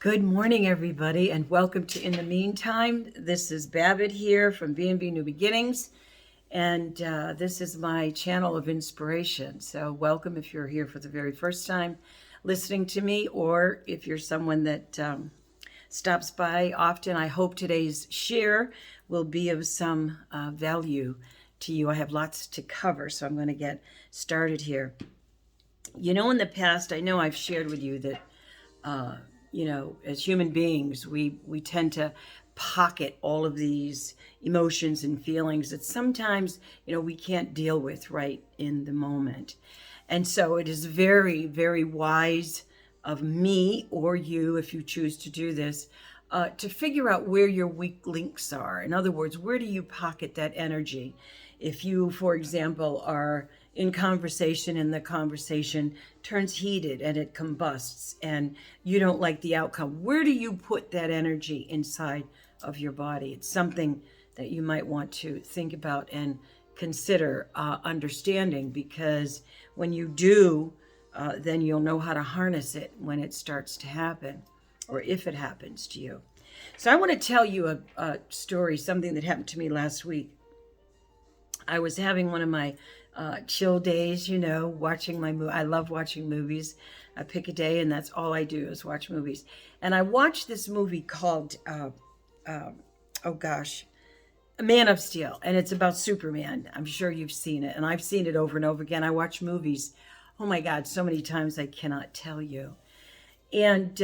Good morning, everybody, and welcome to In the Meantime. This is Babbitt here from B&B New Beginnings, and this is my channel of inspiration. So welcome if you're here for the very first time listening to me, or if you're someone that stops by often. I hope today's share will be of some value to you. I have lots to cover, so I'm going to get started here. You know, in the past, I know I've shared with you that as human beings, we tend to pocket all of these emotions and feelings that sometimes, we can't deal with right in the moment. And so it is very, very wise of me or you, if you choose to do this, to figure out where your weak links are. In other words, where do you pocket that energy? If you, for example, are in conversation and the conversation turns heated and it combusts and you don't like the outcome, where do you put that energy inside of your body? It's something that you might want to think about and consider understanding, because when you do, then you'll know how to harness it when it starts to happen, or if it happens to you. So I want to tell you a story, something that happened to me last week. I was having one of my chill days, watching my movie. I love watching movies. I pick a day and that's all I do is watch movies. And I watched this movie called, Man of Steel. And it's about Superman. I'm sure you've seen it. And I've seen it over and over again. I watch movies, oh my God, so many times I cannot tell you. And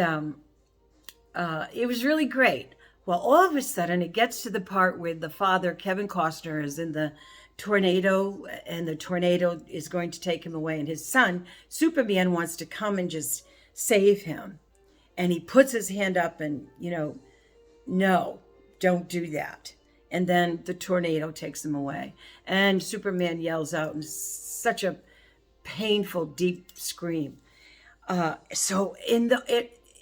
it was really great. Well, all of a sudden it gets to the part where the father, Kevin Costner, is in the tornado and the tornado is going to take him away, and his son Superman wants to come and just save him, and he puts his hand up and no, don't do that. And then the tornado takes him away, and Superman yells out in such a painful deep scream. So in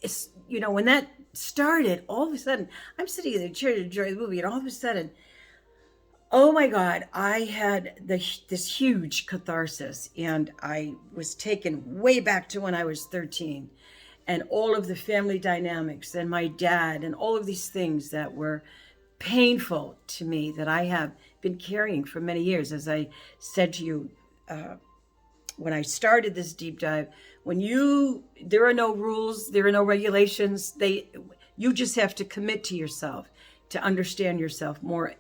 it's when that started, all of a sudden I'm sitting in the chair to enjoy the movie, and all of a sudden, oh my God, I had this huge catharsis, and I was taken way back to when I was 13, and all of the family dynamics and my dad and all of these things that were painful to me that I have been carrying for many years. As I said to you when I started this deep dive, there are no rules, there are no regulations. You just have to commit to yourself to understand yourself more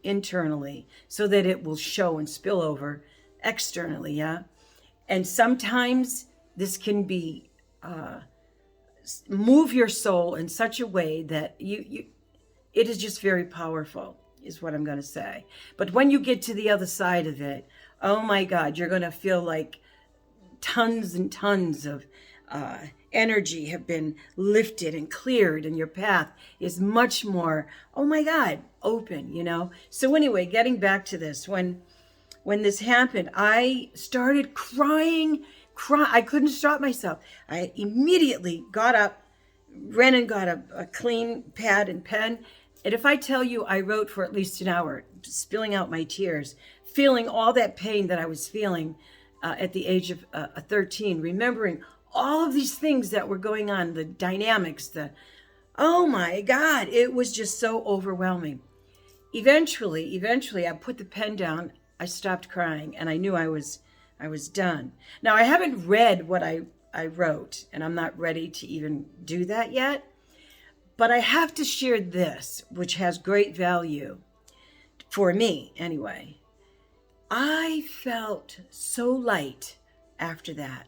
internally so that it will show and spill over externally. Yeah. And sometimes this can be move your soul in such a way that it is just very powerful, is what I'm going to say. But when you get to the other side of it, oh my God, you're going to feel like tons and tons of energy have been lifted and cleared, and your path is much more, oh my God, open. So anyway, getting back to this, when this happened, I started crying. I couldn't stop myself. I immediately got up, ran and got a clean pad and pen. And if I tell you, I wrote for at least an hour, spilling out my tears, feeling all that pain that I was feeling at the age of 13, remembering all of these things that were going on, the dynamics, oh my God, it was just so overwhelming. Eventually, I put the pen down, I stopped crying, and I knew I was done. Now, I haven't read what I wrote, and I'm not ready to even do that yet, but I have to share this, which has great value for me anyway. I felt so light after that.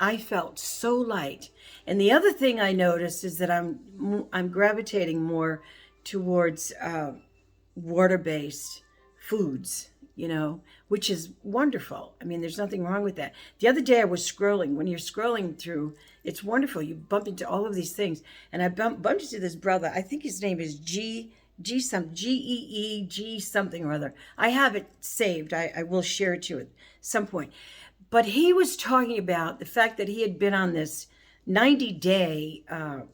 I felt so light. And the other thing I noticed is that I'm gravitating more towards water-based foods, which is wonderful. I mean, there's nothing wrong with that. The other day I was scrolling. When you're scrolling through, it's wonderful. You bump into all of these things. And I bumped into this brother. I think his name is Geee something or other. I have it saved. I will share it to you at some point. But he was talking about the fact that he had been on this 90-day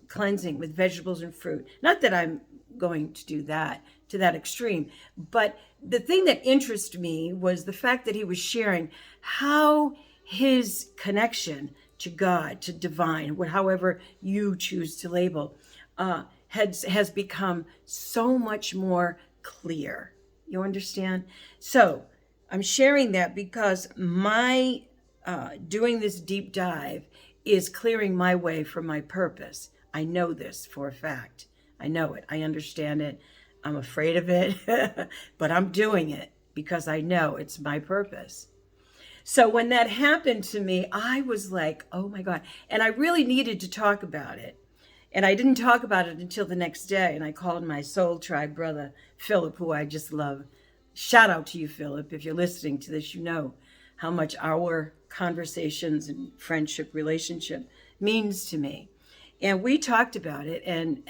cleansing with vegetables and fruit. Not that I'm going to do that to that extreme, but the thing that interested me was the fact that he was sharing how his connection to God, to divine, however you choose to label, has become so much more clear. You understand? So I'm sharing that because my doing this deep dive is clearing my way for my purpose. I know this for a fact. I know it. I understand it. I'm afraid of it, but I'm doing it because I know it's my purpose. So when that happened to me, I was like, oh my God. And I really needed to talk about it. And I didn't talk about it until the next day. And I called my soul tribe brother, Philip, who I just love. Shout out to you, Philip. If you're listening to this, you know how much our conversations and friendship relationship means to me. And we talked about it, and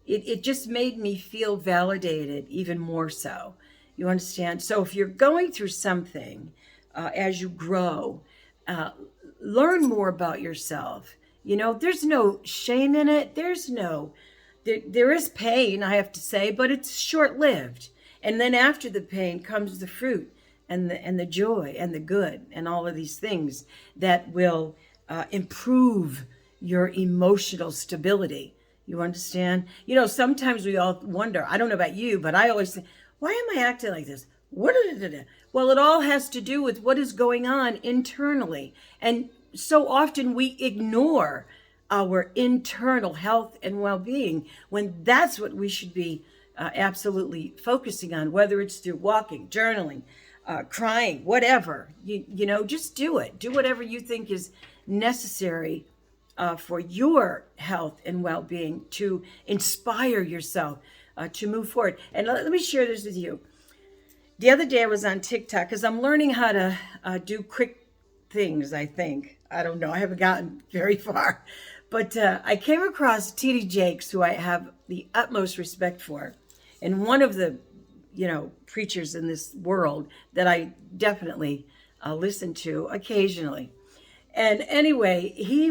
it just made me feel validated even more so. You understand? So if you're going through something as you grow, uh, learn more about yourself. You know, there's no shame in it. There is pain, I have to say, but it's short lived. And then after the pain comes the fruit and the joy and the good and all of these things that will improve your emotional stability. You understand? You know, sometimes we all wonder, I don't know about you, but I always think, why am I acting like this? What is it? Well, it all has to do with what is going on internally. And so often we ignore our internal health and well-being when that's what we should be absolutely focusing on, whether it's through walking, journaling, crying, whatever. You know, just do it. Do whatever you think is necessary for your health and well-being to inspire yourself to move forward. And let me share this with you. The other day I was on TikTok because I'm learning how to do quick things, I think. I don't know. I haven't gotten very far. But I came across T.D. Jakes, who I have the utmost respect for, and one of the, preachers in this world that I definitely listen to occasionally. And anyway, he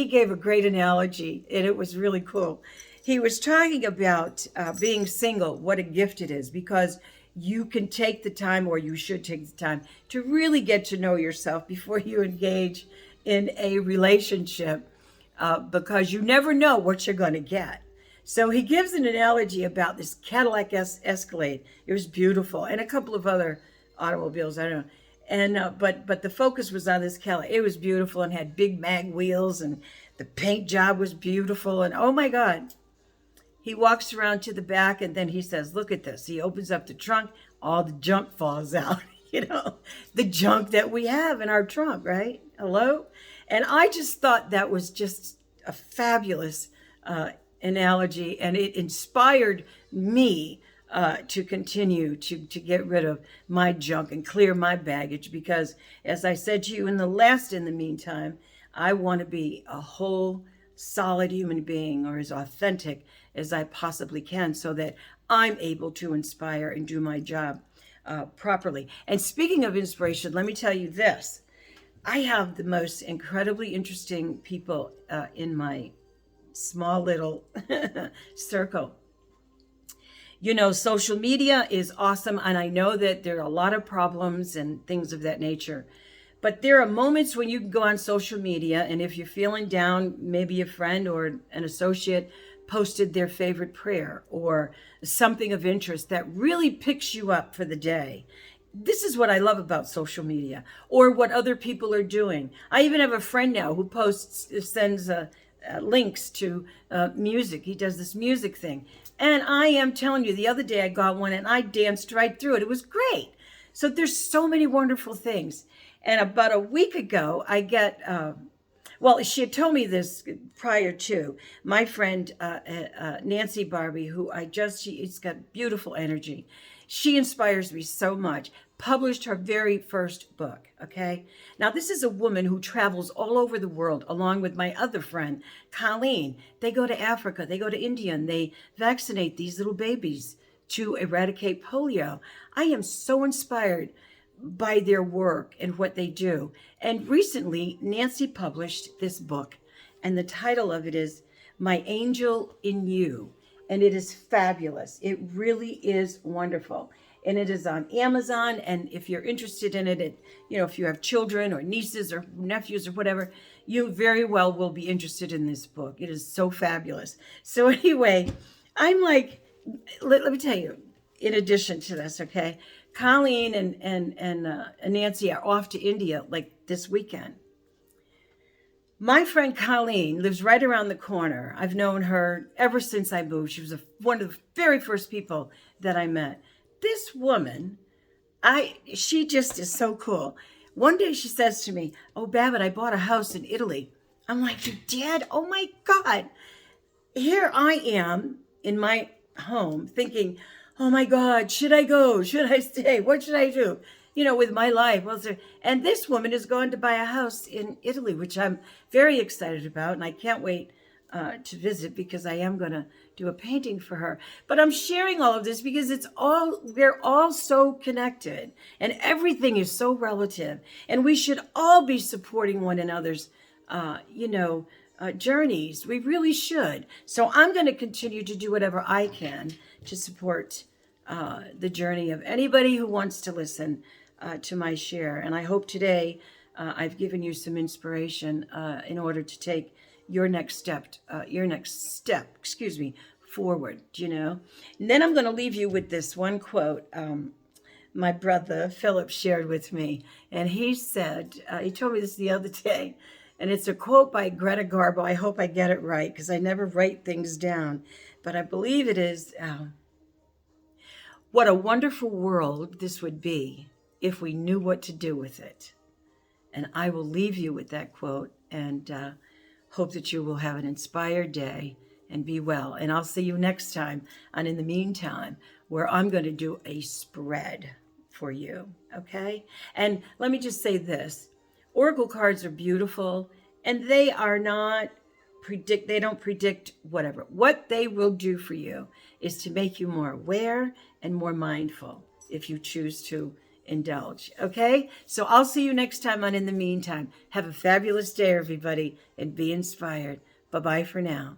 gave a great analogy, and it was really cool. He was talking about being single, what a gift it is, because you can take the time, or you should take the time, to really get to know yourself before you engage in a relationship, because you never know what you're going to get. So he gives an analogy about this Cadillac Escalade. It was beautiful, and a couple of other automobiles. I don't know. And but the focus was on this Cadillac. It was beautiful and had big mag wheels, and the paint job was beautiful. And oh my God, he walks around to the back, and then he says, "Look at this." He opens up the trunk. All the junk falls out. The junk that we have in our trunk, right? Hello? And I just thought that was just a fabulous analogy, and it inspired me to continue to get rid of my junk and clear my baggage, because as I said to you in the meantime, I want to be a whole solid human being, or as authentic as I possibly can, so that I'm able to inspire and do my job properly. And speaking of inspiration, let me tell you this. I have the most incredibly interesting people in my small little circle. Social media is awesome, and I know that there are a lot of problems and things of that nature. But there are moments when you can go on social media, and if you're feeling down, maybe a friend or an associate posted their favorite prayer or something of interest that really picks you up for the day. This is what I love about social media, or what other people are doing. I even have a friend now who sends links to music. He does this music thing. And I am telling you, the other day I got one and I danced right through it. It was great. So there's so many wonderful things. And about a week ago, I get, she had told me this prior to, my friend Nancy Barbie, who she's got beautiful energy. She inspires me so much. Published her very first book, okay? Now, this is a woman who travels all over the world, along with my other friend, Colleen. They go to Africa, they go to India, and they vaccinate these little babies to eradicate polio. I am so inspired by their work and what they do. And recently, Nancy published this book, and the title of it is My Angel in You. And it is fabulous. It really is wonderful. and it is on Amazon. And if you're interested in it, if you have children or nieces or nephews or whatever, you very well will be interested in this book. It is so fabulous. So anyway, I'm like, let me tell you, in addition to this, okay, Colleen and Nancy are off to India like this weekend. My friend Colleen lives right around the corner. I've known her ever since I moved. She was one of the very first people that I met. This woman, she just is so cool. One day she says to me, "Oh, Babbitt, I bought a house in Italy." I'm like, "You did? Oh my God." Here I am in my home thinking, "Oh my God, should I go? Should I stay? What should I do? With my life." And this woman is going to buy a house in Italy, which I'm very excited about. And I can't wait to visit because I am going to do a painting for her. But I'm sharing all of this because we're all so connected and everything is so relative. And we should all be supporting one another's, journeys. We really should. So I'm going to continue to do whatever I can to support the journey of anybody who wants to listen to my share. And I hope today I've given you some inspiration in order to take your next step, forward, And then I'm going to leave you with this one quote my brother Philip shared with me. And he said, he told me this the other day, and it's a quote by Greta Garbo. I hope I get it right because I never write things down, but I believe it is, "What a wonderful world this would be if we knew what to do with it." And I will leave you with that quote and hope that you will have an inspired day and be well. And I'll see you next time on In the Meantime, where I'm going to do a spread for you. Okay? And let me just say this. Oracle cards are beautiful and they don't predict whatever. What they will do for you is to make you more aware and more mindful if you choose to indulge. Okay? So I'll see you next time on In the Meantime. Have a fabulous day, everybody, and be inspired. Bye-bye for now.